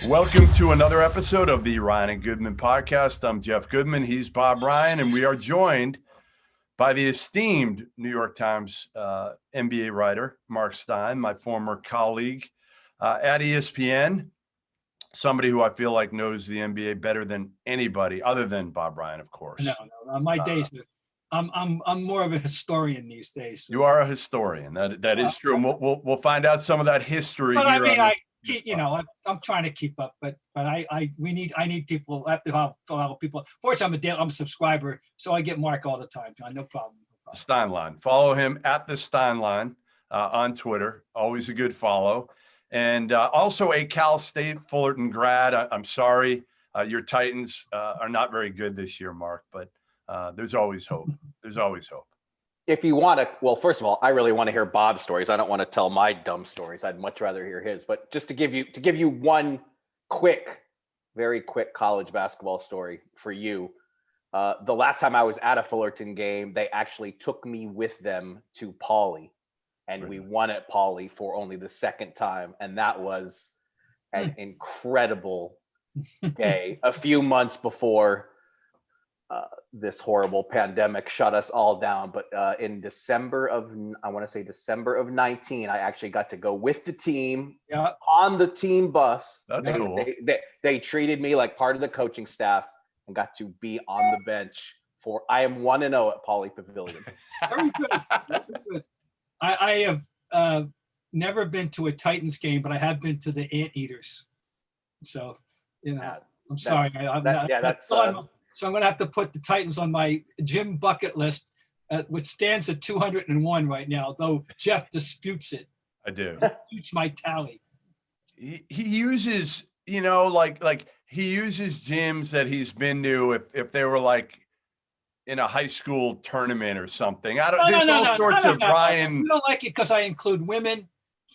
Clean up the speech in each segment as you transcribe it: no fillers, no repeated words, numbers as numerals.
Welcome to another episode of the Ryan and Goodman podcast. I'm Jeff Goodman. He's Bob Ryan, and we are joined by the esteemed New York Times NBA writer, Marc Stein, my former colleague at ESPN, somebody who I feel like knows the NBA better than anybody, other than Bob Ryan, of course. No. My days, I'm more of a historian these days. So. You are a historian. That is true. And we'll find out some of that history. But here I'm trying to keep up. But I need people. I have to follow people. Fortunately, I'm a subscriber, so I get Mark all the time. No problem. Steinline. Follow him at the Steinline on Twitter. Always a good follow. And also a Cal State Fullerton grad. I'm sorry, your Titans are not very good this year, Mark, but there's always hope. There's always hope. If you want to, well, first of all, I really want to hear Bob's stories. I don't want to tell my dumb stories. I'd much rather hear his. But just to give you one very quick college basketball story for you. The last time I was at a Fullerton game, they actually took me with them to Pauley, and we won at Pauley for only the second time, and that was an incredible day. A few months before this horrible pandemic shut us all down, but in December of 19, I actually got to go with the team on the team bus. That's cool. They treated me like part of the coaching staff and got to be on the bench for. I am 1-0 at Pauley Pavilion. Very good. Very good. I have never been to a Titans game, but I have been to the Anteaters. So, I'm sorry. So I'm going to have to put the Titans on my gym bucket list, which stands at 201 right now, though Jeff disputes it. I do. Disputes my tally. He uses, like he uses gyms that he's been to if they were like in a high school tournament or something. I don't know. All sorts of Ryan. You don't like it because I include women,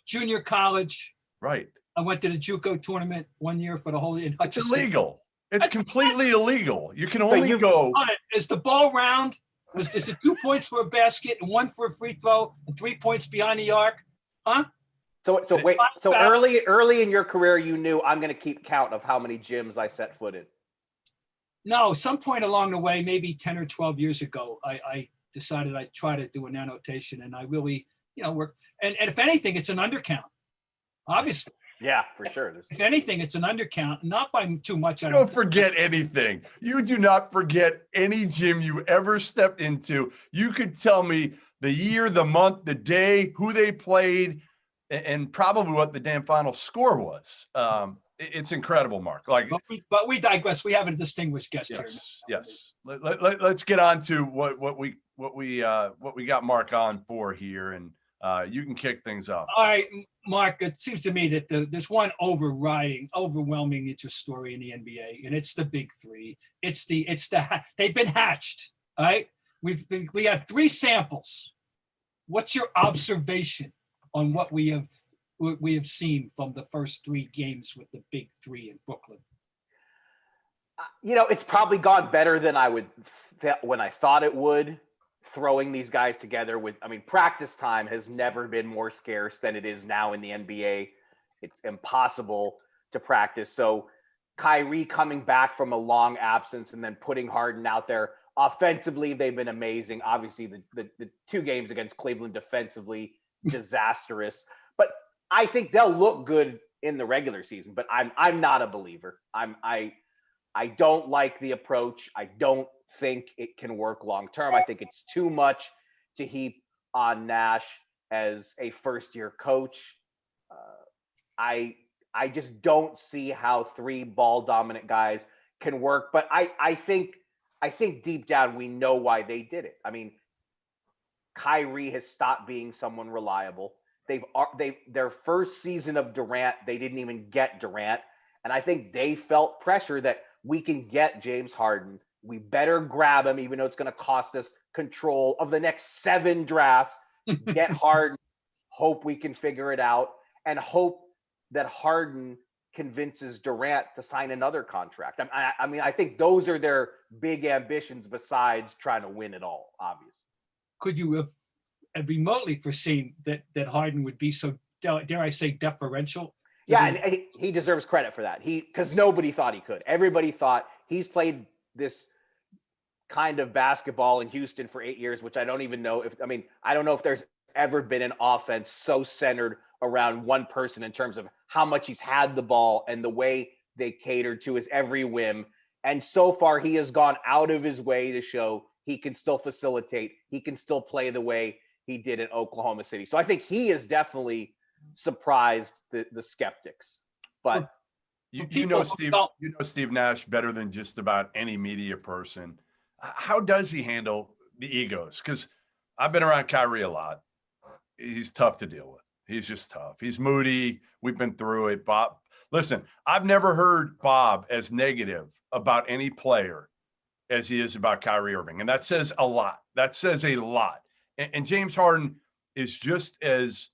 junior college. Right. I went to the JUCO tournament one year for the whole year. It's illegal. It's completely illegal. You can only go. Is the ball round? Is it 2 points for a basket and 1 for a free throw and 3 points behind the arc? Huh? So wait. So early in your career, you knew I'm going to keep count of how many gyms I set foot in. No, some point along the way, maybe 10 or 12 years ago, I decided I'd try to do an annotation, and I really, work. And if anything, it's an undercount, obviously. Yeah, for sure. If anything, it's an undercount, not by too much. Don't forget anything. You do not forget any gym you ever stepped into. You could tell me the year, the month, the day, who they played, and probably what the damn final score was. It's incredible, Mark. But we digress. We have a distinguished guest here. Yes. Let's get on to what we got Mark on for here, and you can kick things off. All right, Mark. It seems to me that there's one overwhelming interest story in the NBA, and it's the big three. They've been hatched. All right, we have 3 samples. What's your observation on what we have seen from the first 3 games with the big three in Brooklyn? It's probably gone better than when I thought it would. Throwing these guys together practice time has never been more scarce than it is now in the NBA. It's impossible to practice. So Kyrie coming back from a long absence and then putting Harden out there offensively, they've been amazing. Obviously the 2 games against Cleveland defensively, disastrous, but I think they'll look good in the regular season, but I'm not a believer. I don't like the approach. I don't think it can work long term. I think it's too much to heap on Nash as a first-year coach. I just don't see how 3 ball-dominant guys can work. But I think deep down we know why they did it. Kyrie has stopped being someone reliable. Their first season of Durant, they didn't even get Durant, and I think they felt pressure that we can get James Harden. We better grab him, even though it's going to cost us control of the next 7 drafts. Get Harden, hope we can figure it out, and hope that Harden convinces Durant to sign another contract. I think those are their big ambitions besides trying to win it all, obviously. Could you have remotely foreseen that Harden would be so, dare I say, deferential? Yeah, and he deserves credit for that. Because nobody thought he could. Everybody thought he's played this kind of basketball in Houston for 8 years, which I don't even know I don't know if there's ever been an offense so centered around one person in terms of how much he's had the ball and the way they catered to his every whim. And so far, he has gone out of his way to show he can still facilitate. He can still play the way he did in Oklahoma City. So I think he has definitely surprised the skeptics. But you know Steve Nash better than just about any media person. How does he handle the egos? Because I've been around Kyrie a lot. He's tough to deal with. He's just tough. He's moody. We've been through it. Bob, listen, I've never heard Bob as negative about any player as he is about Kyrie Irving. And that says a lot. That says a lot. And James Harden is just as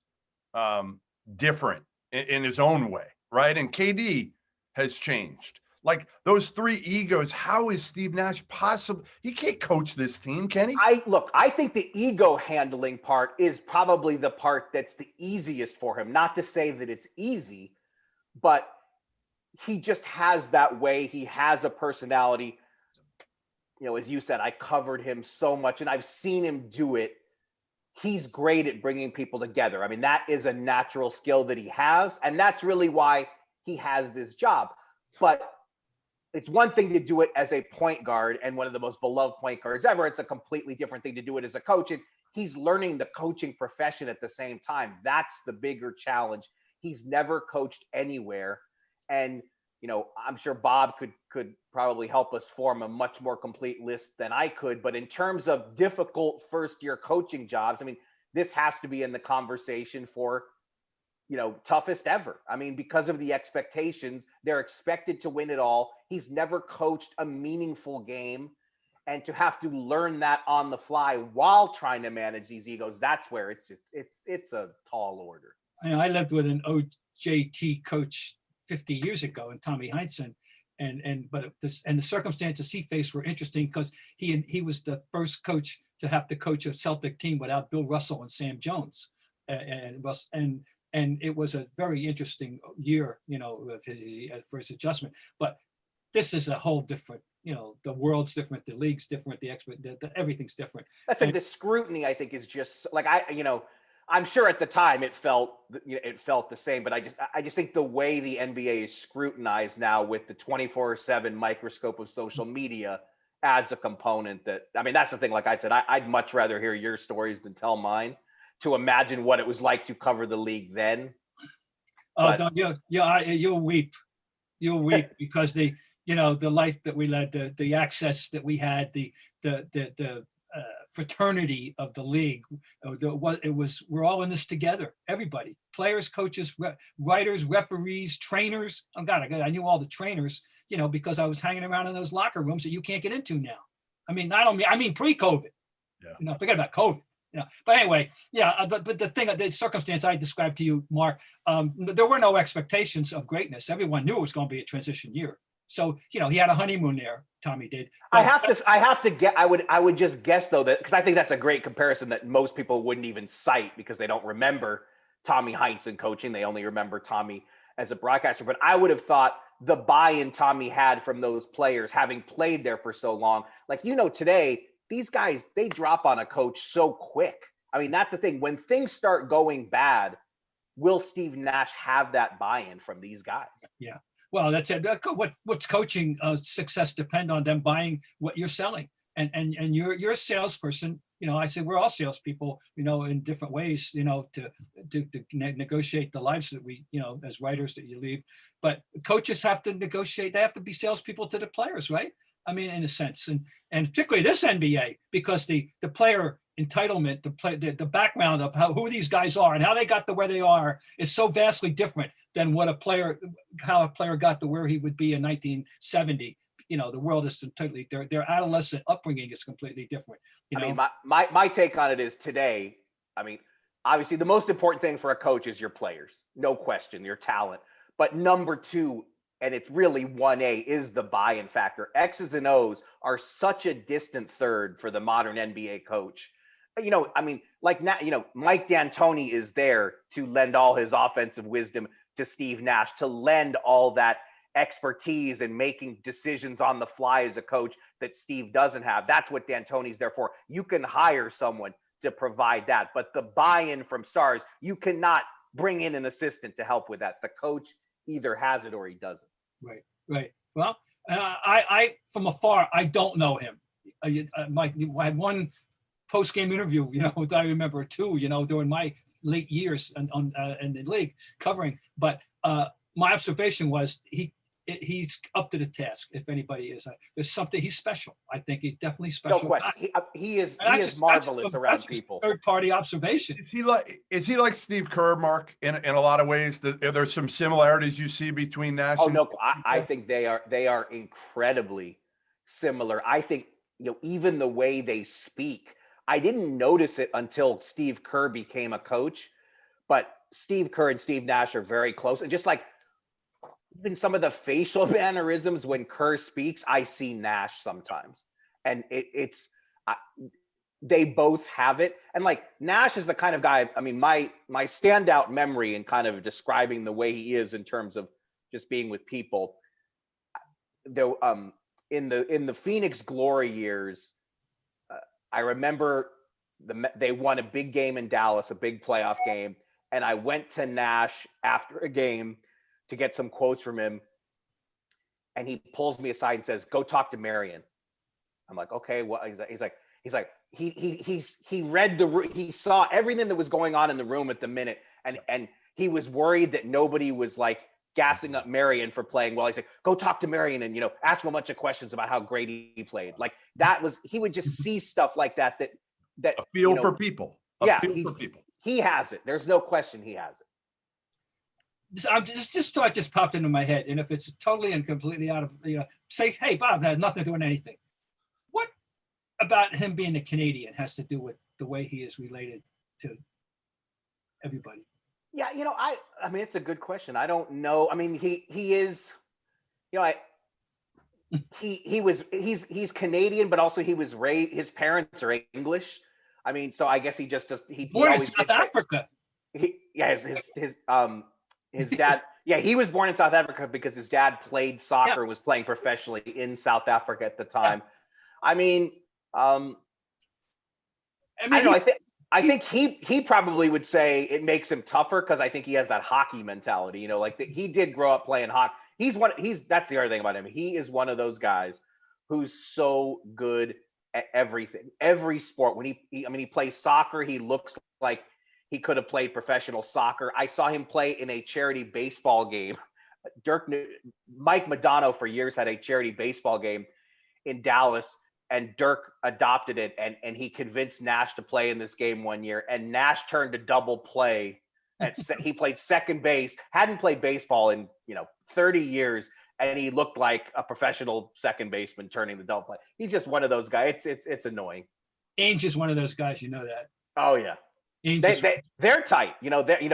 different in his own way, right? And KD has changed. Like those three egos, how is Steve Nash possible? He can't coach this team, can he? I think the ego handling part is probably the part that's the easiest for him. Not to say that it's easy, but he just has that way. He has a personality. You know, as you said, I covered him so much and I've seen him do it. He's great at bringing people together. I mean, that is a natural skill that he has. And that's really why he has this job. But it's one thing to do it as a point guard and one of the most beloved point guards ever. It's a completely different thing to do it as a coach. And he's learning the coaching profession at the same time. That's the bigger challenge. He's never coached anywhere. And, you know, I'm sure Bob could probably help us form a much more complete list than I could. But in terms of difficult first-year coaching jobs, I mean, this has to be in the conversation for, you know, toughest ever. I mean, because of the expectations, they're expected to win it all. He's never coached a meaningful game. And to have to learn that on the fly while trying to manage these egos, that's where it's a tall order. I lived with an OJT coach 50 years ago, and Tommy Heinsohn, but the circumstances he faced were interesting because he was the first coach to have to coach a Celtic team without Bill Russell and Sam Jones, and it was a very interesting year, you know, for his adjustment. But this is a whole different, you know, the world's different, the league's different, everything's different. That's like the scrutiny, I think, is just like I'm sure at the time it felt the same, but I just think the way the NBA is scrutinized now with the 24/7 microscope of social media adds a component that, I mean, that's the thing. Like I said, I'd much rather hear your stories than tell mine to imagine what it was like to cover the league then. You'll weep because the life that we led, the access that we had, the fraternity of the league. We're all in this together. Everybody, players, coaches, writers, referees, trainers. Oh God, I knew all the trainers, you know, because I was hanging around in those locker rooms that you can't get into now. I mean, I mean pre-COVID. Yeah. You know, forget about COVID. Yeah. But anyway, yeah. But the circumstance I described to you, Mark, there were no expectations of greatness. Everyone knew it was going to be a transition year. So, you know, he had a honeymoon there. Tommy did. I would just guess though that, because I think that's a great comparison that most people wouldn't even cite because they don't remember Tommy Heinsohn coaching. They only remember Tommy as a broadcaster. But I would have thought the buy-in Tommy had from those players, having played there for so long, like, you know, today, these guys, they drop on a coach so quick. I mean, that's the thing. When things start going bad, will Steve Nash have that buy-in from these guys? Yeah. Well, that's it. What's coaching success depend on them buying what you're selling, and you're a salesperson. You know, I say we're all salespeople. You know, in different ways. You know, to negotiate the lives that we, you know, as writers that you lead. But coaches have to negotiate. They have to be salespeople to the players, right? I mean, in a sense, and particularly this NBA, because the player entitlement, the background of who these guys are and how they got to where they are is so vastly different than how a player got to where he would be in 1970. You know, the world is totally, their adolescent upbringing is completely different. You know? I mean, my take on it is today, I mean, obviously the most important thing for a coach is your players, no question, your talent. But number two, and it's really 1A, is the buy-in factor. X's and O's are such a distant third for the modern NBA coach. You know, I mean, like now, you know, Mike D'Antoni is there to lend all his offensive wisdom to Steve Nash to lend all that expertise and making decisions on the fly as a coach that Steve doesn't have. That's what D'Antoni's there for. You can hire someone to provide that, but the buy-in from stars, you cannot bring in an assistant to help with that. The coach either has it or he doesn't. Right. Well, I from afar, I don't know him. Mike, I had one post-game interview, I remember two, during my late years in the league covering. But my observation was he's up to the task. If anybody is, there's something. He's special. I think he's definitely special. No question. He is marvelous around people. Third-party observation. Is he like Steve Kerr, Mark? In a lot of ways, there's some similarities you see between Nash. Oh no, I think they are incredibly similar. I think even the way they speak. I didn't notice it until Steve Kerr became a coach, but Steve Kerr and Steve Nash are very close. And just like even some of the facial mannerisms when Kerr speaks, I see Nash sometimes. And they both have it. And like Nash is the kind of guy, I mean, my standout memory in kind of describing the way he is in terms of just being with people, though, in the Phoenix Glory years, I remember they won a big game in Dallas, a big playoff game. And I went to Nash after a game to get some quotes from him. And he pulls me aside and says, "Go talk to Marion." I'm like, okay, what? He's like, he read he saw everything that was going on in the room at the minute. And he was worried that nobody was like gassing up Marion for playing well. He said, "Go talk to Marion and, ask him a bunch of questions about how great he played." Like he would just see stuff like that a feel for people. He has it. There's no question he has it. I'm just thought just popped into my head. And if it's totally and completely out of, say, hey, Bob, that has nothing to do with anything. What about him being a Canadian has to do with the way he is related to everybody? Yeah, I mean, it's a good question. I don't know. I mean, he is, he's Canadian, but also he was raised, his parents are English. I mean, so I guess he just does. Born in South Africa. His dad. Yeah, he was born in South Africa because his dad played soccer, was playing professionally in South Africa at the time. Yeah. I mean, I don't know. I think he probably would say it makes him tougher because I think he has that hockey mentality. He did grow up playing hockey. That's the other thing about him. He is one of those guys who's so good at everything, every sport. When he plays soccer, he looks like he could have played professional soccer. I saw him play in a charity baseball game. Mike Madonna for years had a charity baseball game in Dallas, and Dirk adopted it, and he convinced Nash to play in this game one year. And Nash turned to double play. He played second base, hadn't played baseball in 30 years, and he looked like a professional second baseman turning the double play. He's just one of those guys. It's annoying. Ainge is one of those guys, that. Oh yeah. They're tight,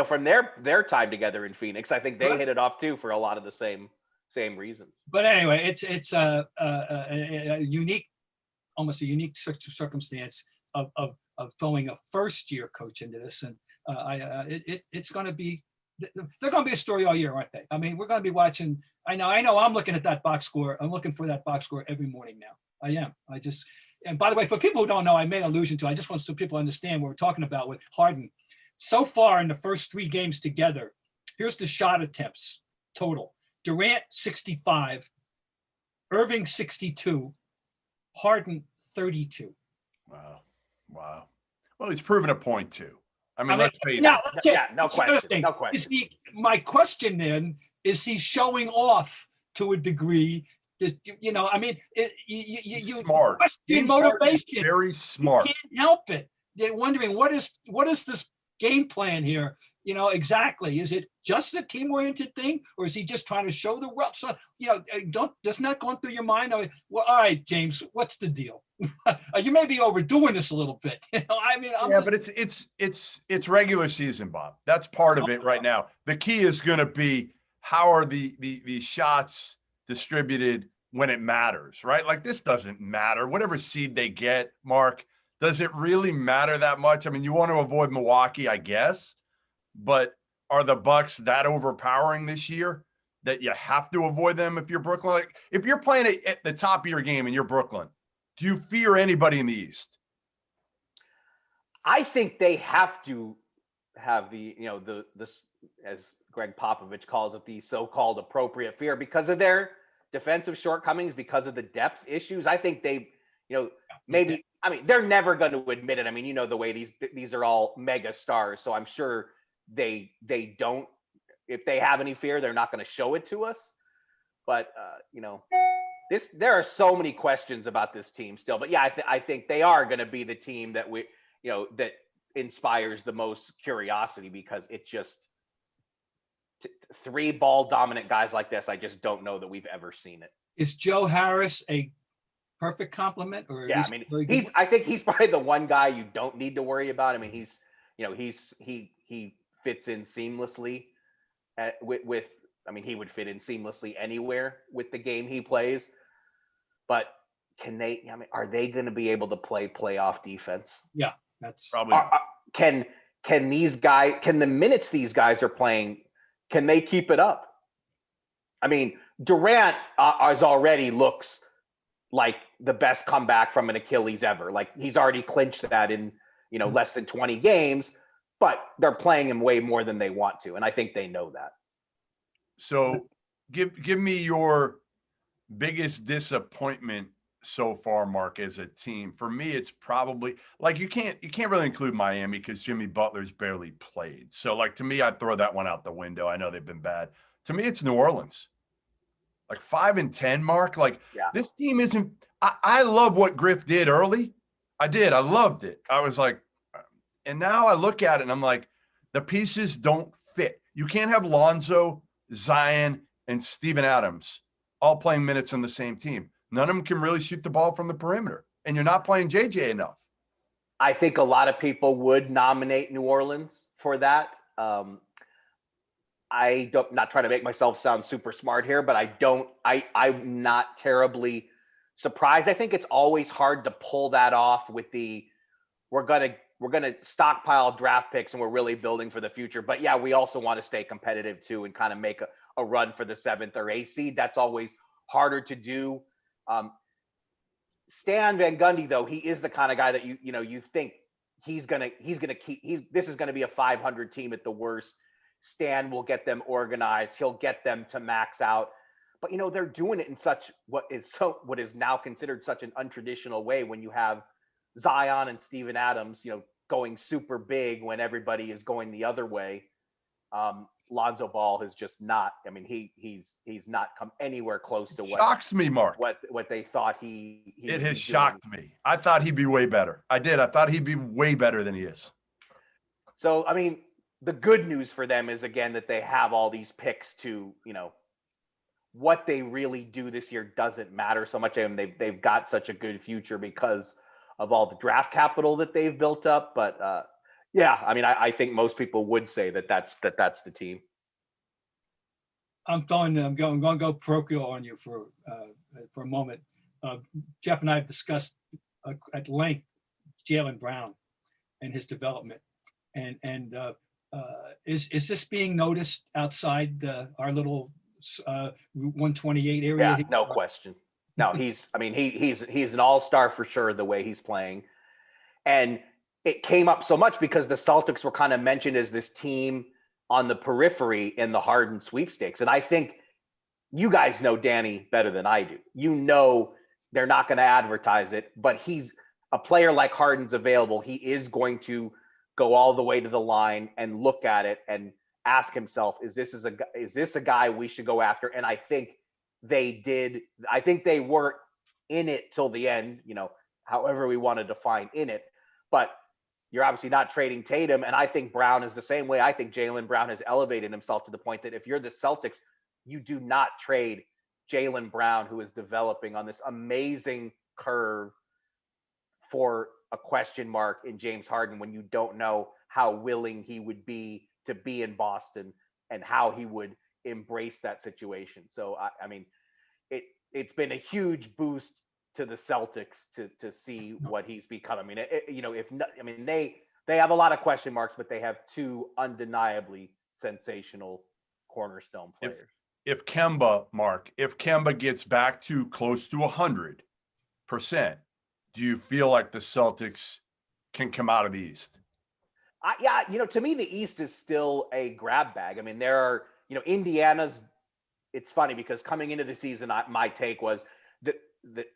from their time together in Phoenix. I think they hit it off too for a lot of the same reasons. But anyway, it's a unique, almost a unique circumstance of throwing a first-year coach into this, and it's going to be. They're going to be a story all year, aren't they? I mean, we're going to be watching. I know. I'm looking at that box score. I'm looking for that box score every morning now. I am. And by the way, for people who don't know, I made an allusion to, I just want so people understand what we're talking about with Harden. So far in the first 3 games together, here's the shot attempts total. Durant, 65. Irving, 62. Harden, 32. Wow. Well, he's proven a point too. I mean, let's face it. Yeah, no question. No question. My question then is, he showing off to a degree? You smart. Question motivation. Very smart. You can't help it. They're wondering what is this game plan here? Exactly. Is it just a team-oriented thing, or is he just trying to show the world? So, doesn't that go through your mind? Well, all right, James, what's the deal? You may be overdoing this a little bit. But it's regular season, Bob. That's part of it right now. The key is going to be, how are the shots distributed when it matters, right? Like, this doesn't matter. Whatever seed they get, Mark, does it really matter that much? I mean, you want to avoid Milwaukee, I guess, but are the Bucks that overpowering this year that you have to avoid them if you're Brooklyn? Like, if you're playing at the top of your game and you're Brooklyn, do you fear anybody in the East? I think they have to have the as Greg Popovich calls it, the so-called appropriate fear because of their defensive shortcomings, because of the depth issues. I think they, maybe, I mean, they're never going to admit it. I mean, the way these are all mega stars, so I'm sure they don't. If they have any fear, they're not going to show it to us. But there are so many questions about this team still. But yeah, I think they are going to be the team that that inspires the most curiosity, because it just three ball dominant guys like this, I just don't know that we've ever seen it. Is Joe Harris a perfect compliment? Or yeah, I mean, I think he's probably the one guy you don't need to worry about. I mean, he fits in seamlessly with I mean, he would fit in seamlessly anywhere with the game he plays. But are they going to be able to play playoff defense? Yeah, that's probably. Can the minutes these guys are playing, can they keep it up? I mean, Durant already looks like the best comeback from an Achilles ever. Like, he's already clinched that in, less than 20 games, but they're playing him way more than they want to. And I think they know that. So give me your biggest disappointment so far, Mark, as a team. For me, it's probably like you can't really include Miami because Jimmy Butler's barely played. So, like, to me, I'd throw that one out the window. I know they've been bad. To me, it's New Orleans. Like 5-10, Mark. Like, This team isn't. I love what Griff did early. I did. I loved it. I was like, and now I look at it and I'm like, the pieces don't fit. You can't have Lonzo, Zion, and Steven Adams all playing minutes on the same team. None of them can really shoot the ball from the perimeter, and you're not playing JJ enough. I think a lot of people would nominate New Orleans for that. I'm not trying to make myself sound super smart here, but I'm not terribly surprised. I think it's always hard to pull that off with we're gonna stockpile draft picks and we're really building for the future. But yeah, we also want to stay competitive too and kind of make a run for the 7th or 8th seed. That's always harder to do. Stan Van Gundy, though, he is the kind of guy that you think this is gonna be a 500 team at the worst. Stan will get them organized. He'll get them to max out. But they're doing it in what is now considered such an untraditional way, when you have Zion and Steven Adams, going super big when everybody is going the other way. Lonzo Ball has just not. I mean, he's not come anywhere close to what shocks me, Mark. What they thought he it has shocked me. I thought he'd be way better. I did. I thought he'd be way better than he is. So, I mean, the good news for them is, again, that they have all these picks to, what they really do this year doesn't matter so much. And they've got such a good future because of all the draft capital that they've built up. But yeah, I mean, I think most people would say that's the team. I'm going to go parochial on you for a moment. Jeff and I have discussed at length Jaylen Brown and his development, and is this being noticed outside our little 128 area? Yeah, no question. No, he's an all-star for sure, the way he's playing. And it came up so much because the Celtics were kind of mentioned as this team on the periphery in the Harden sweepstakes. And I think you guys know Danny better than I do. They're not going to advertise it, but he's a player like Harden's available. He is going to go all the way to the line and look at it and ask himself, is this a guy we should go after? And I think they did. I think they weren't in it till the end, however we want to define in it. But you're obviously not trading Tatum. And I think Brown is the same way. I think Jaylen Brown has elevated himself to the point that if you're the Celtics, you do not trade Jaylen Brown, who is developing on this amazing curve, for a question mark in James Harden, when you don't know how willing he would be to be in Boston and how he would embrace that situation. So, I mean, it's been a huge boost to the Celtics to see what he's become. I mean, they have a lot of question marks, but they have two undeniably sensational cornerstone players. If Kemba gets back to close to 100%, do you feel like the Celtics can come out of the East? Yeah, to me, the East is still a grab bag. I mean, there are, Indiana's. It's funny because coming into the season, my take was that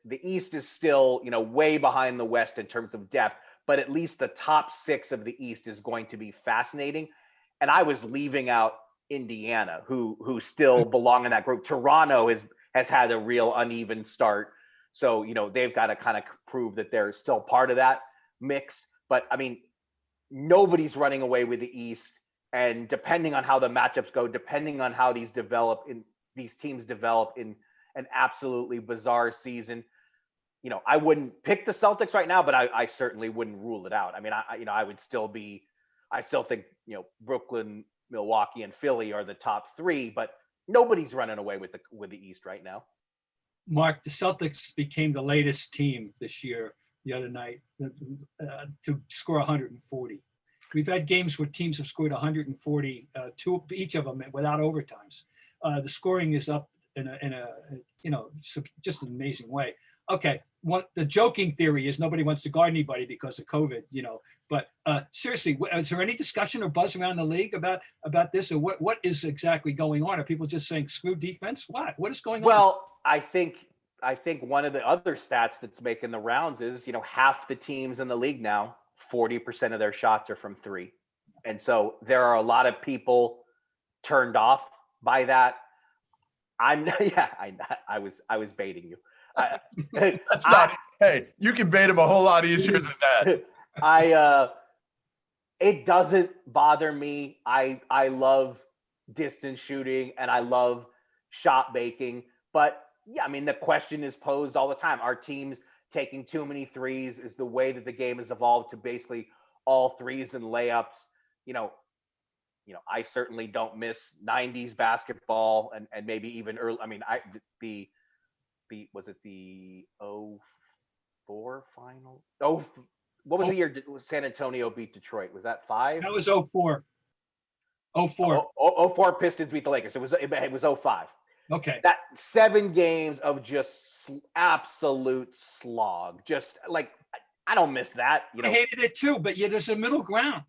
the East is still, way behind the West in terms of depth, but at least the top 6 of the East is going to be fascinating. And I was leaving out Indiana, who still belong in that group. Toronto has had a real uneven start. So, they've got to kind of prove that they're still part of that mix. But I mean, nobody's running away with the East. And depending on how the matchups go, depending on how these teams develop in an absolutely bizarre season, I wouldn't pick the Celtics right now, but I certainly wouldn't rule it out. I mean, I still think, Brooklyn, Milwaukee, and Philly are the top 3, but nobody's running away with the East right now. Mark, the Celtics became the latest team this year, the other night, to score 140. We've had games where teams have scored 140, each of them without overtimes. The scoring is up in a just an amazing way. Okay, the joking theory is nobody wants to guard anybody because of COVID, But seriously, is there any discussion or buzz around the league about this, or what is exactly going on? Are people just saying screw defense? What is going on? Well, I think one of the other stats that's making the rounds is, half the teams in the league now, 40% of their shots are from 3. And so there are a lot of people turned off by that. I was baiting you. That's not. Hey, you can bait him a whole lot easier than that. It doesn't bother me. I love distance shooting and I love shot making, but yeah, I mean, the question is posed all the time. Are teams taking too many threes? Is the way that the game has evolved to basically all threes and layups? I certainly don't miss 90s basketball and maybe even early. I mean, was it the 04 final? What was the year San Antonio beat Detroit? Was that 5? That was 04. 04. 04 Pistons beat the Lakers. It was 05. Okay. That 7 games of just absolute slog. Just like, I don't miss that. I hated it too, but there's a middle ground.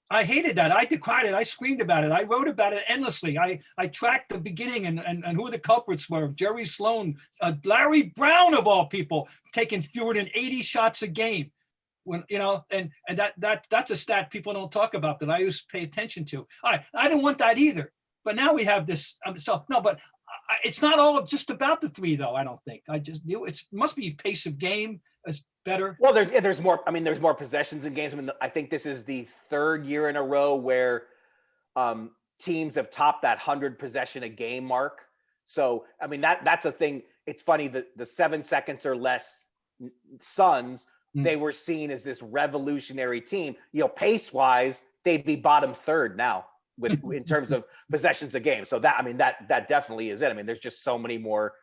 I hated that. I decried it. I screamed about it. I wrote about it endlessly. I tracked the beginning and who the culprits were. Jerry Sloan, Larry Brown of all people, taking fewer than 80 shots a game. When and that's a stat people don't talk about that I used to pay attention to. All right, I didn't want that either. But now we have this. But it's not all just about the 3 though. I don't think. It must be pace of game is better. Well, there's more. I mean, there's more possessions in games. I mean, I think this is the 3rd year in a row where teams have topped that 100 possession a game mark. So, I mean, that's a thing. It's funny that the 7 seconds or less Suns, they were seen as this revolutionary team. Pace wise, they'd be bottom 3rd now in terms of possessions a game. So that definitely is it. I mean, there's just so many more.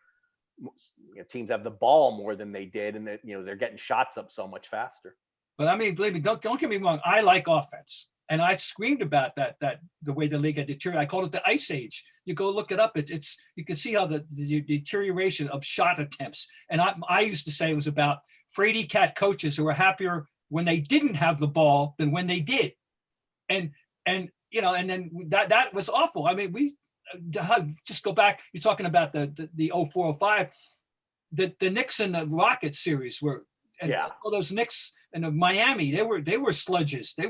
Teams have the ball more than they did, and they're getting shots up so much faster. But I mean, believe me, don't get me wrong. I like offense, and I screamed about that the way the league had deteriorated. I called it the ice age. You go look it up. It's you can see how the deterioration of shot attempts. And I used to say it was about fraidy cat coaches who were happier when they didn't have the ball than when they did, and then that was awful. I mean, we. Just go back. You're talking about the 04-05, the Knicks and the Rockets series were, all those Knicks and Miami. They were sludges. It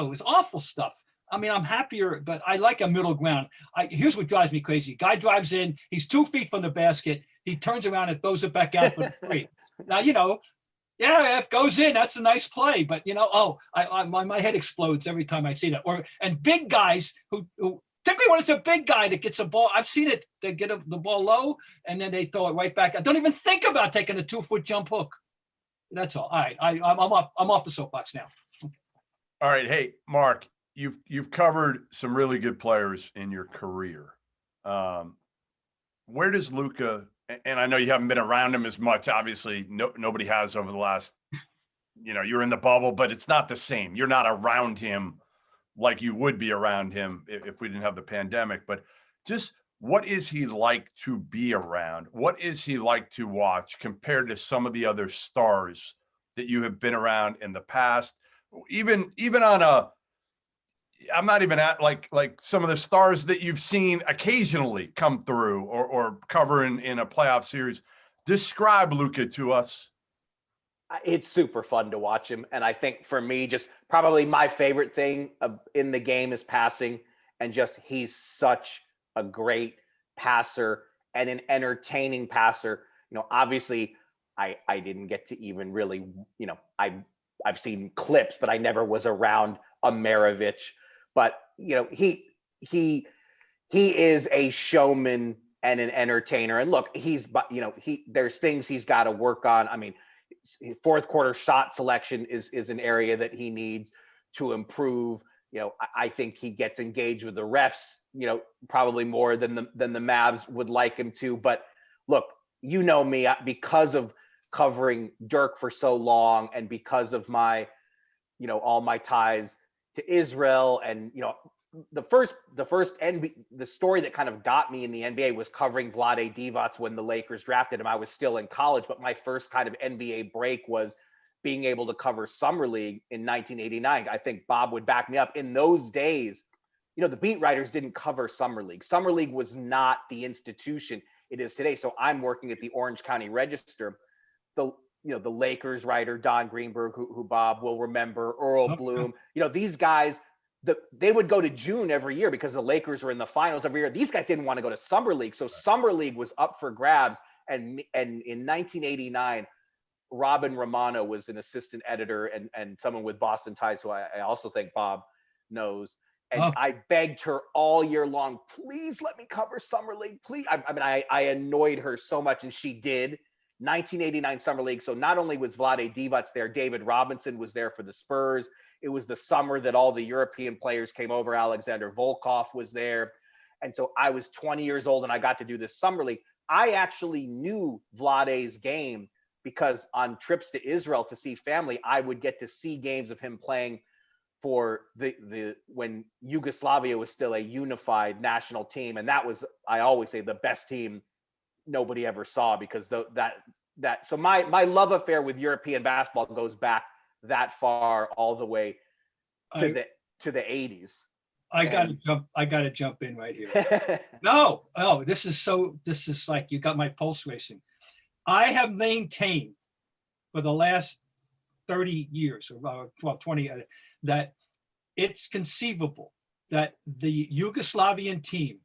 was awful stuff. I mean, I'm happier, but I like a middle ground. Here's what drives me crazy. Guy drives in. He's 2 feet from the basket. He turns around and throws it back out for the 3. Now if it goes in, that's a nice play. But my head explodes every time I see that. And big guys who particularly when it's a big guy that gets a ball. I've seen it. They get the ball low and then they throw it right back. I don't even think about taking a 2-foot jump hook. That's all. All right, I'm off the soapbox now. All right, hey Mark, you've covered some really good players in your career. Where does Luka? And I know you haven't been around him as much. Obviously, nobody has over the last. You're in the bubble, but it's not the same. You're not around him like you would be around him if we didn't have the pandemic, but just what is he like to be around? What is he like to watch compared to some of the other stars that you have been around in the past? Even on a, I'm not even at like some of the stars that you've seen occasionally come through or cover in a playoff series. Describe Luka to us. It's super fun to watch him. And I think for me, just probably my favorite thing in the game is passing. And just he's such a great passer and an entertaining passer. You know, obviously I didn't get to even really, you know, I've seen clips, but I never was around a Maravich. But, you know, he is a showman and an entertainer. And look, there's things he's got to work on. I mean, fourth quarter shot selection is an area that he needs to improve. You know, I think he gets engaged with the refs, you know, probably more than the Mavs would like him to. But look, you know me, because of covering Dirk for so long and because of my, you know, all my ties to Israel, and, you know, the story that kind of got me in the NBA was covering Vlade Divac when the Lakers drafted him. I was still in college, but my first kind of NBA break was being able to cover Summer League in 1989. I think Bob would back me up. In those days, you know, the beat writers didn't cover Summer League. Summer League was not the institution it is today. So I'm working at the Orange County Register. The Lakers writer, Don Greenberg, who Bob will remember, Earl Bloom, you know, these guys, they would go to June every year because the Lakers were in the finals every year. These guys didn't want to go to Summer League. So Summer League was up for grabs. And in 1989, Robin Romano was an assistant editor and someone with Boston ties, who I also think Bob knows. And I begged her all year long, please let me cover Summer League, please. I annoyed her so much, and she did. 1989 Summer League. So not only was Vlade Divac there, David Robinson was there for the Spurs. It was the summer that all the European players came over. Alexander Volkov was there. And so I was 20 years old and I got to do this Summer League. I actually knew Vlade's game because on trips to Israel to see family, I would get to see games of him playing for the when Yugoslavia was still a unified national team. And that was, I always say, the best team nobody ever saw, because so my love affair with European basketball goes back that far, all the way to the 80s. I gotta jump in right here. No, this is like, you got my pulse racing. I have maintained for the last 30 years or 20 that it's conceivable that the Yugoslavian team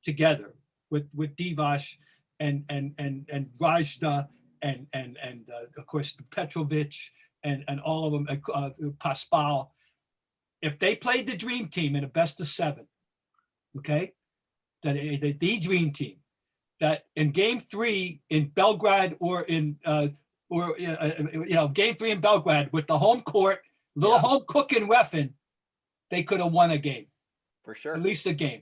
together with Divac and Rajda and of course Petrovic and all of them, Paspal, if they played the dream team in a best of 7, okay, that the dream team, that in game 3 in Belgrade or in game 3 in Belgrade with the home court, home cooking reffing, they could have won a game. For sure. At least a game.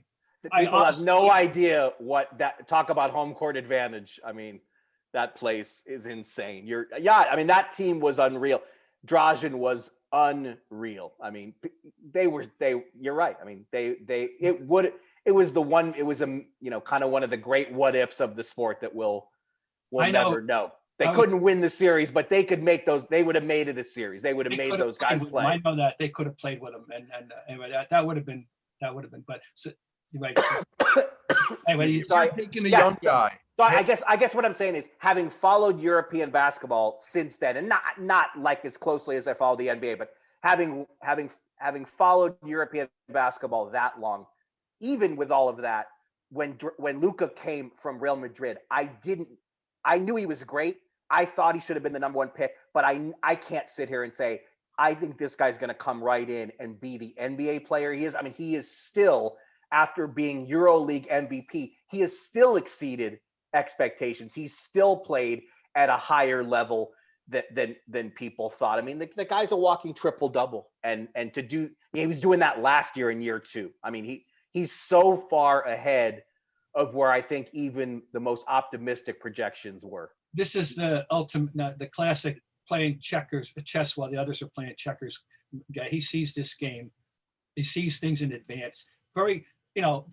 People have no idea what that, talk about home court advantage. I mean, that place is insane. That team was unreal. Dražen was unreal. I mean, you're right. I mean, it was kind of one of the great what ifs of the sport that we'll never know. They couldn't win the series, but they could make those. They would have made it a series. They would have made those guys play. I know that they could have played with them, and anyway, that would have been. But so, right. Anyway, you're taking a young guy. So I guess what I'm saying is, having followed European basketball since then, and not like as closely as I follow the NBA, but having followed European basketball that long, even with all of that, when Luka came from Real Madrid, I knew he was great. I thought he should have been the number 1 pick, but I can't sit here and say, I think this guy's going to come right in and be the NBA player he is. I mean, he is still, after being EuroLeague MVP, he has still exceeded expectations. He's still played at a higher level than people thought. I mean, the guy's a walking triple-double, and he was doing that last year in year 2. I mean, he's so far ahead of where I think even the most optimistic projections were. This is the ultimate, the classic playing chess while the others are playing checkers guy. He sees this game He sees things in advance. Very, of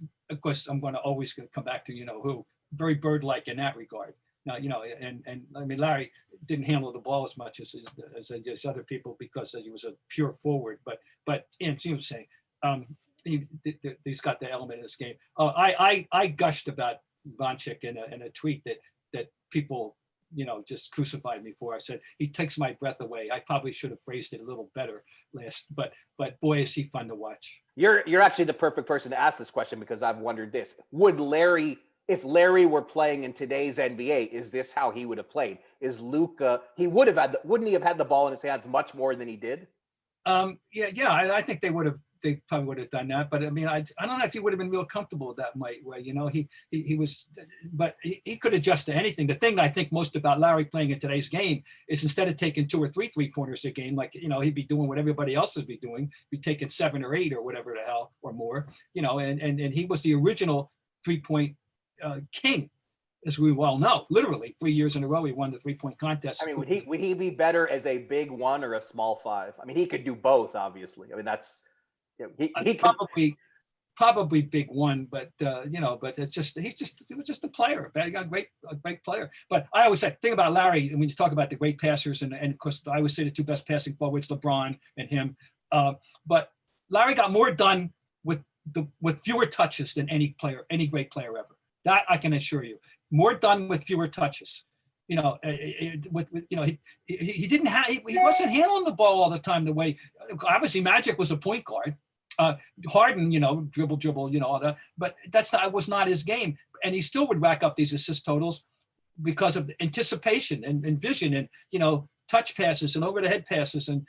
course, I'm going to always come back to, who, very bird-like in that regard. Now, and I mean, Larry didn't handle the ball as much as other people because he was a pure forward. But see what I'm saying? He's got the element of this game. I gushed about Dončić in a tweet that people, just crucified me for. I said, he takes my breath away. I probably should have phrased it a little better but boy, is he fun to watch. You're actually the perfect person to ask this question, because I've wondered this. If Larry were playing in today's NBA, is this how he would have played? Is Luka, wouldn't he have had the ball in his hands much more than he did? I think they probably would have done that. But I mean, I don't know if he would have been real comfortable with that way, he was, but he could adjust to anything. The thing I think most about Larry playing in today's game is, instead of taking 2 or 3 3-pointers a game, like, he'd be doing what everybody else would be doing, be taking 7 or 8 or whatever the hell or more, and he was the original 3-point king, as we well know. Literally 3 years in a row he won the 3-point contest. I mean, would he be better as a big 1 or a small 5? I mean, he could do both, obviously. I mean, that's he probably big 1, but but he was just a player, a great player. But I always say, think about Larry, and when you talk about the great passers, and of course I always say the 2 best passing forwards, LeBron and him. But Larry got more done with fewer touches than any great player ever. That I can assure you. More done with fewer touches. He didn't have. He wasn't handling the ball all the time the way. Obviously, Magic was a point guard. Harden, dribble, all that. But was not his game, and he still would rack up these assist totals because of anticipation and vision, and touch passes and over the head passes, and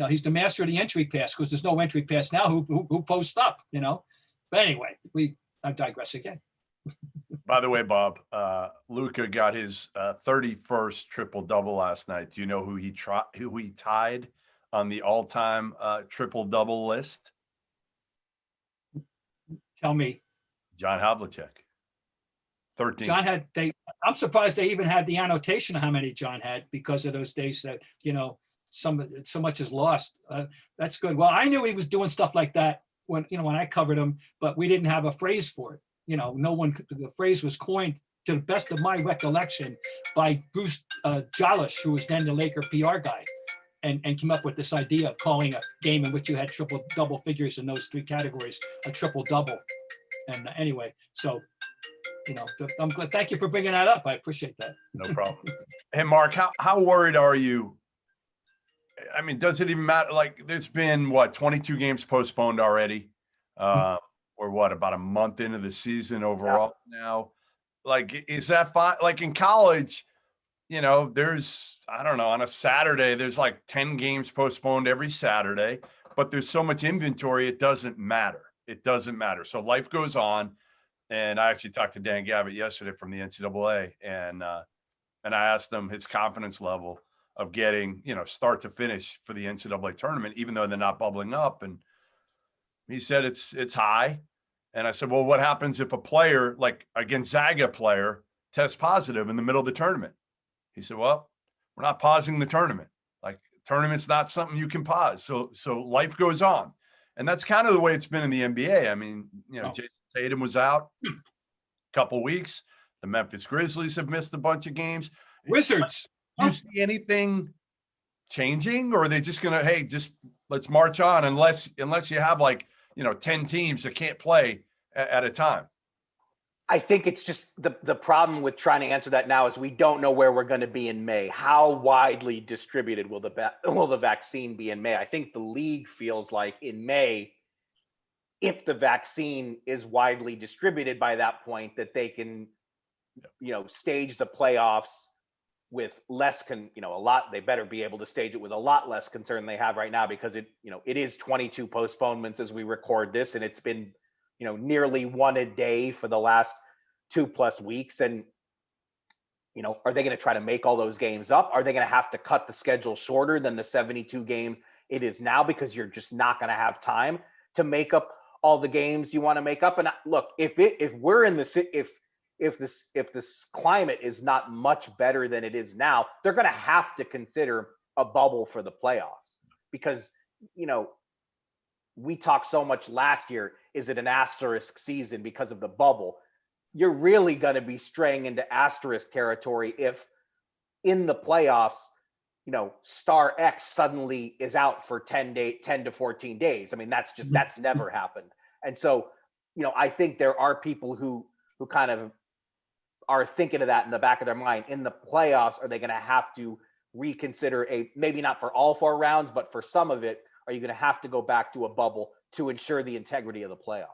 he's the master of the entry pass, because there's no entry pass now. Who posts up? But anyway, I digress again. By the way, Bob, Luka got his 31st triple-double last night. Do you know who he tied on the all-time triple-double list? Tell me. John Havlicek. 13. I'm surprised they even had the annotation of how many John had, because of those days that, so much is lost. That's good. Well, I knew he was doing stuff like that when I covered him, but we didn't have a phrase for it. The phrase was coined, to the best of my recollection, by Bruce Jalish, who was then the Laker PR guy, and came up with this idea of calling a game in which you had triple double figures in those 3 categories a triple double. And anyway, so I'm glad. Thank you for bringing that up. I appreciate that. No problem. Hey, Mark, how worried are you? I mean, does it even matter? Like, there's been 22 games postponed already. Or about a month into the season overall now. Like, is that fine? Like in college, there's, I don't know, on a Saturday, there's like 10 games postponed every Saturday, but there's so much inventory, it doesn't matter. It doesn't matter. So life goes on. And I actually talked to Dan Gavitt yesterday from the NCAA, and I asked him his confidence level of getting, start to finish for the NCAA tournament, even though they're not bubbling up. And he said it's high. And I said, well, what happens if a player, like a Gonzaga player, tests positive in the middle of the tournament? He said, well, we're not pausing the tournament. Like, tournament's not something you can pause. So life goes on. And that's kind of the way it's been in the NBA. I mean, Jason Tatum was out a couple weeks. The Memphis Grizzlies have missed a bunch of games. Wizards. Do you see anything changing, or are they just going to, just let's march on unless you have 10 teams that can't play at a time? I think it's just the problem with trying to answer that now is we don't know where we're going to be in May. How widely distributed will the vaccine be in May? I think the league feels like in May, if the vaccine is widely distributed by that point, that they can, stage the playoffs with less they better be able to stage it with a lot less concern they have right now, because it is 22 postponements as we record this, and it's been nearly 1 a day for the last 2+ weeks. And are they going to try to make all those games up? Are they going to have to cut the schedule shorter than the 72 games it is now, because you're just not going to have time to make up all the games you want to make up? And look, if this climate is not much better than it is now, they're going to have to consider a bubble for the playoffs, because we talked so much last year, is it an asterisk season because of the bubble? You're really going to be straying into asterisk territory if in the playoffs, star X suddenly is out for 10 to 14 days. I mean, that's never happened. And so, I think there are people who kind of are thinking of that in the back of their mind. In the playoffs, are they going to have to reconsider maybe not for all 4 rounds, but for some of it, are you going to have to go back to a bubble to ensure the integrity of the playoffs?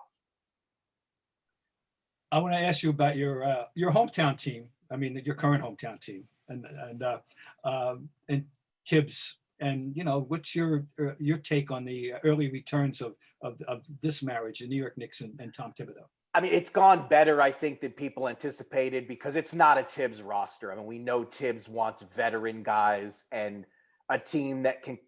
I want to ask you about your hometown team. I mean, your current hometown team, and Tibbs, and what's your take on the early returns of this marriage, the New York Knicks and Tom Thibodeau? I mean, it's gone better, I think, than people anticipated because it's not a Tibbs roster. I mean, we know Tibbs wants veteran guys and a team that can,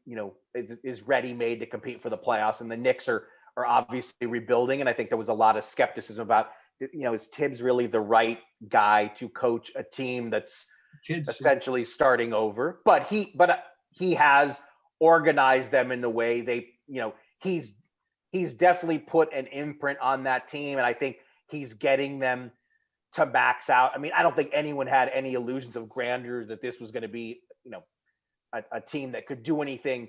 is ready-made to compete for the playoffs. And the Knicks are obviously rebuilding. And I think there was a lot of skepticism about, is Tibbs really the right guy to coach a team that's essentially starting over? But he has organized them in the way they, he's definitely put an imprint on that team. And I think he's getting them to max out. I mean, I don't think anyone had any illusions of grandeur that this was going to be, a team that could do anything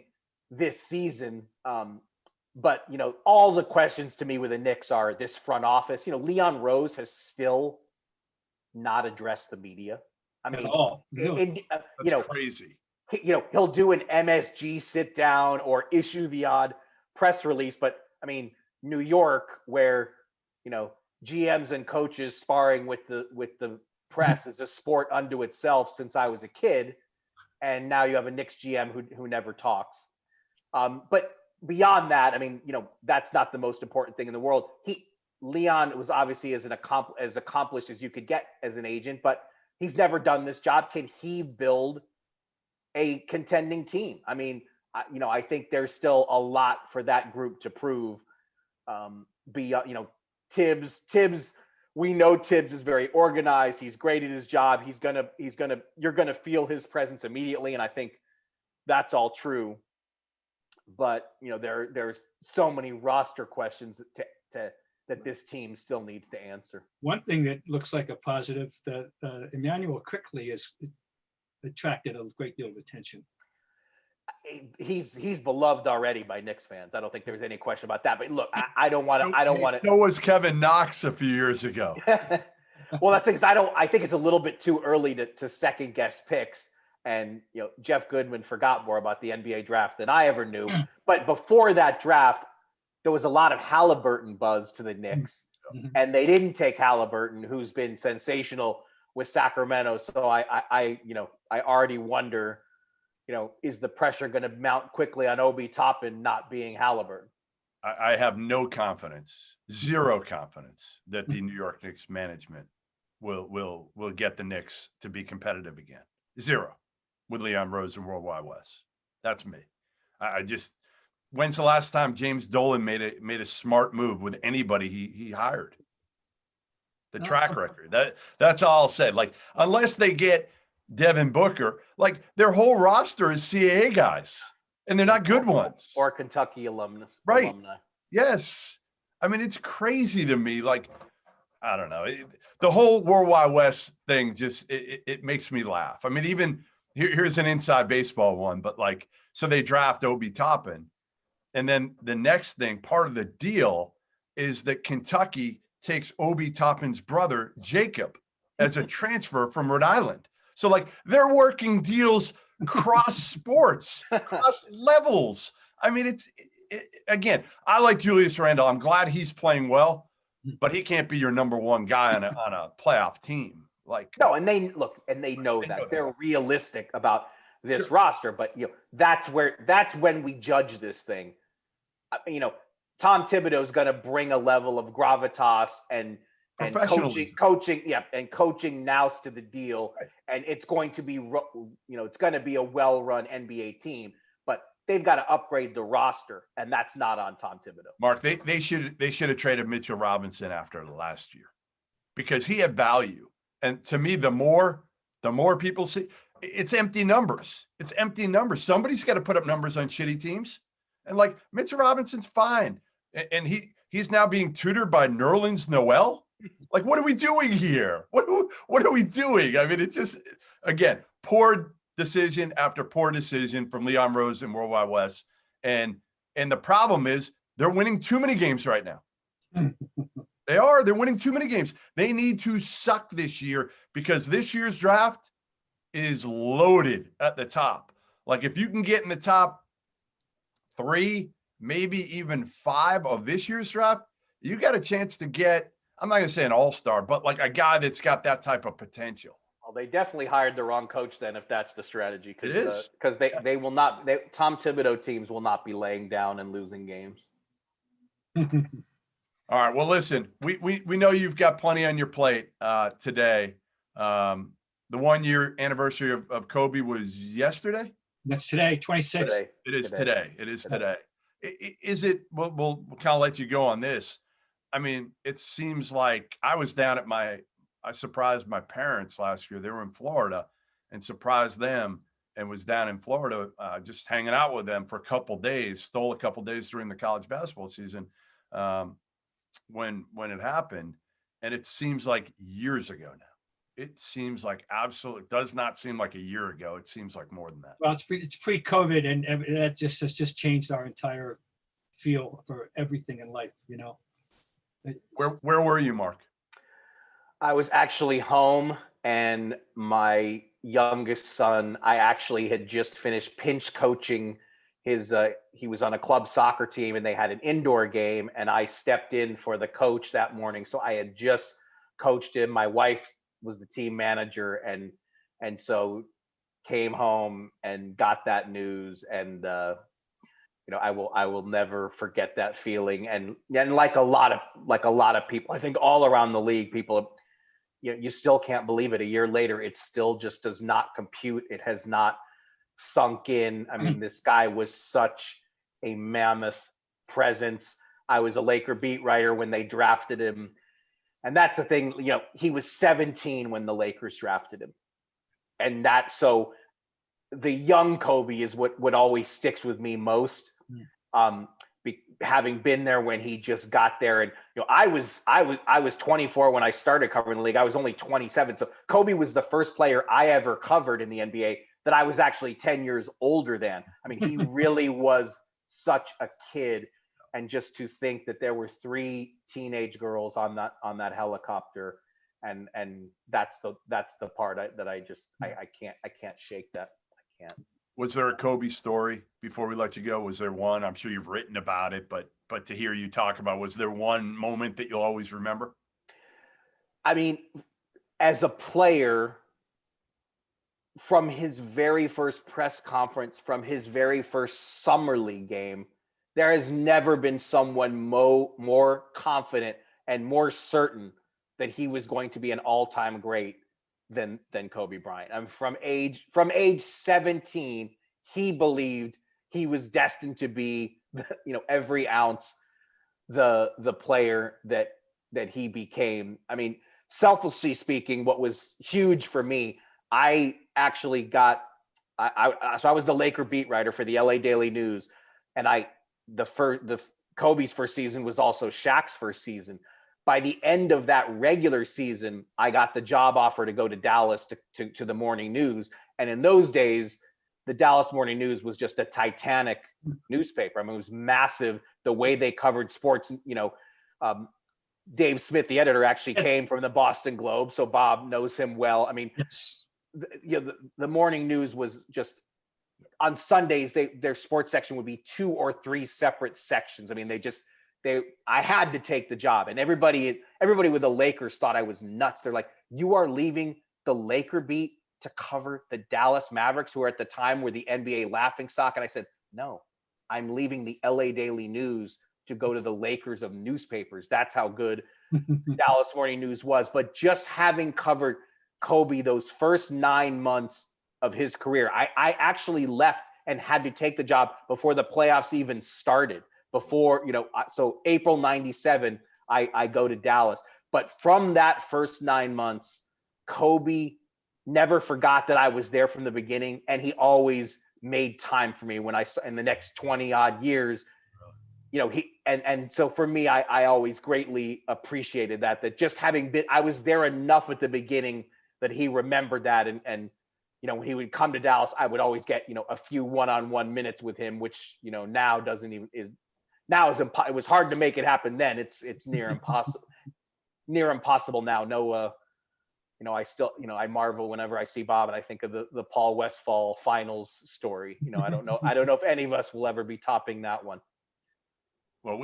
this season. But, all the questions to me with the Knicks are this front office. Leon Rose has still not addressed the media. I mean, crazy. He'll do an MSG sit down or issue the odd press release. But I mean, New York, where, GMs and coaches sparring with the press is a sport unto itself since I was a kid. And now you have a Knicks GM who never talks. But beyond that, I mean, that's not the most important thing in the world. Leon was obviously as accomplished as you could get as an agent, but he's never done this job. Can he build a contending team? I mean, I think there's still a lot for that group to prove. Tibbs, we know Tibbs is very organized. He's great at his job. You're gonna feel his presence immediately, and I think that's all true. But there's so many roster questions that this team still needs to answer. One thing that looks like a positive, that Immanuel Quickley has attracted a great deal of attention. He's beloved already by Knicks fans. I don't think there's any question about that. But look, I don't want to. So was Kevin Knox a few years ago. Well, that's because I think it's a little bit too early to second guess picks. And Jeff Goodman forgot more about the NBA draft than I ever knew. But before that draft, there was a lot of Halliburton buzz to the Knicks, and they didn't take Halliburton, who's been sensational with Sacramento. So I already wonder, is the pressure going to mount quickly on Obi Toppin not being Halliburton? I have no confidence, zero confidence that the New York Knicks management will get the Knicks to be competitive again. Zero with Leon Rose and World Wide West. That's me. I just, when's the last time James Dolan made a smart move with anybody he hired? The track record. That's all I'll say. Like, unless they get Devin Booker, like their whole roster is CAA guys, and they're not good ones. Or Kentucky alumni. Yes. I mean, it's crazy to me. Like, I don't know. The whole World Wide West thing just, it makes me laugh. I mean, even here's an inside baseball one, but like, so they draft Obi Toppin. And then the next thing, part of the deal is that Kentucky takes Obi Toppin's brother, Jacob, as a transfer from Rhode Island. So like they're working deals cross sports, cross levels. I mean, again, I like Julius Randle. I'm glad he's playing well, but he can't be your number one guy on a playoff team. Like, no, and they know that they're realistic about this roster, but that's when we judge this thing. Tom Thibodeau is going to bring a level of gravitas and coaching nous to the deal, and it's going to be a well-run NBA team, but they've got to upgrade the roster, and that's not on Tom Thibodeau. Mark, they should have traded Mitchell Robinson after last year because he had value, and to me, the more people see, it's empty numbers. It's empty numbers. Somebody's got to put up numbers on shitty teams. And like Mitchell Robinson's fine. And he's now being tutored by Nerlens Noel. Like, what are we doing here? What are we doing? I mean, it just, again, poor decision after poor decision from Leon Rose and World Wide West. And the problem is they're winning too many games right now. They're winning too many games. They need to suck this year because this year's draft is loaded at the top. Like, if you can get in the top 3, maybe even 5 of this year's draft, you got a chance to get, I'm not going to say an all-star, but like a guy that's got that type of potential. Well, they definitely hired the wrong coach then, if that's the strategy. It is. Because they will not, Tom Thibodeau teams will not be laying down and losing games. All right. Well, listen, we know you've got plenty on your plate today. The 1-year anniversary of Kobe was yesterday. That's today, 26. It is today. It is today. Is it? We'll kind of let you go on this. I mean, it seems like I was down at I surprised my parents last year. They were in Florida and surprised them and was down in Florida just hanging out with them for a couple days, stole a couple days during the college basketball season when it happened. And it seems like years ago now. It seems like it does not seem like a year ago. It seems like more than that. Well, it's pre-COVID, and that has just changed our entire feel for everything in life, you know. Where were you, Mark? I was actually home, and my youngest son, I actually had just finished pinch coaching his he was on a club soccer team, and they had an indoor game, and I stepped in for the coach that morning. So I had just coached him. My wife was the team manager, and so came home and got that news, and I will never forget that feeling. And like a lot of people, I think all around the league, people, you still can't believe it. A year later, it still just does not compute. It has not sunk in. I mean, this guy was such a mammoth presence. I was a Laker beat writer when they drafted him. And that's the thing, he was 17 when the Lakers drafted him. And so the young Kobe is what always sticks with me most. Having been there when he just got there, and I was 24 when I started covering the league. I was only 27, so Kobe was the first player I ever covered in the NBA that I was actually 10 years older than. I mean, he really was such a kid, and just to think that there were 3 teenage girls on that helicopter, and that's the part that I can't shake that. I can't. Was there a Kobe story before we let you go? Was there one? I'm sure you've written about it, but to hear you talk about, was there one moment that you'll always remember? I mean, as a player, from his very first press conference, from his very first summer league game, there has never been someone more confident and more certain that he was going to be an all-time great than Kobe Bryant. And from age 17, he believed he was destined to be, every ounce the player that he became. I mean, selfishly speaking, what was huge for me, I actually so I was the Laker beat writer for the LA Daily News, and the Kobe's first season was also Shaq's first season. By the end of that regular season, I got the job offer to go to Dallas to the Morning News. And in those days, the Dallas Morning News was just a titanic newspaper. I mean, it was massive. The way they covered sports, Dave Smith, the editor, actually came from the Boston Globe, so Bob knows him well. I mean, the Morning News was just, on Sundays, their sports section would be 2 or 3 separate sections. I mean, I had to take the job, and everybody with the Lakers thought I was nuts. They're like, you are leaving the Laker beat to cover the Dallas Mavericks, who at the time were the NBA laughingstock. And I said, no, I'm leaving the LA Daily News to go to the Lakers of newspapers. That's how good Dallas Morning News was. But just having covered Kobe those first 9 months of his career, I actually left and had to take the job before the playoffs even started. So April 97, I go to Dallas. But from that first 9 months, Kobe never forgot that I was there from the beginning, and he always made time for me when I saw in the next 20 odd years. And so for me, I always greatly appreciated that just having been, I was there enough at the beginning that he remembered that. And when he would come to Dallas, I would always get, a few one-on-one minutes with him, which, now doesn't even it was hard to make it happen then. It's near impossible, now. No, I still, I marvel whenever I see Bob and I think of the Paul Westphal finals story. I don't know if any of us will ever be topping that one. Well,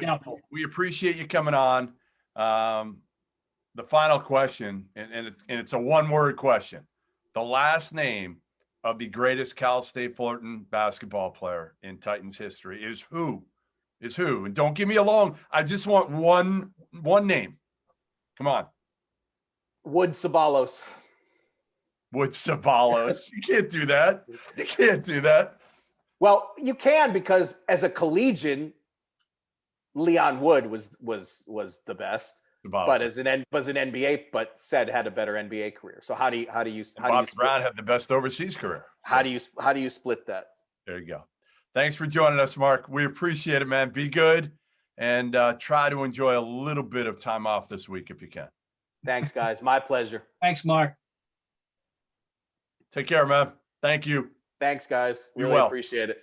we appreciate you coming on. The final question, and it's a one-word question. The last name of the greatest Cal State Fullerton basketball player in Titans history is who? And don't give me a long. I just want one name. Come on. Wood Sabalos. You can't do that. Well, you can, because as a collegian, Leon Wood was the best. Sabalos. But as an NBA, but said had a better NBA career. So how do you Brown had the best overseas career. So. How do you split that? There you go. Thanks for joining us, Mark. We appreciate it, man. Be good and try to enjoy a little bit of time off this week if you can. Thanks, guys. My pleasure. Thanks, Mark. Take care, man. Thank you. Thanks, guys. Be Really well. appreciate it.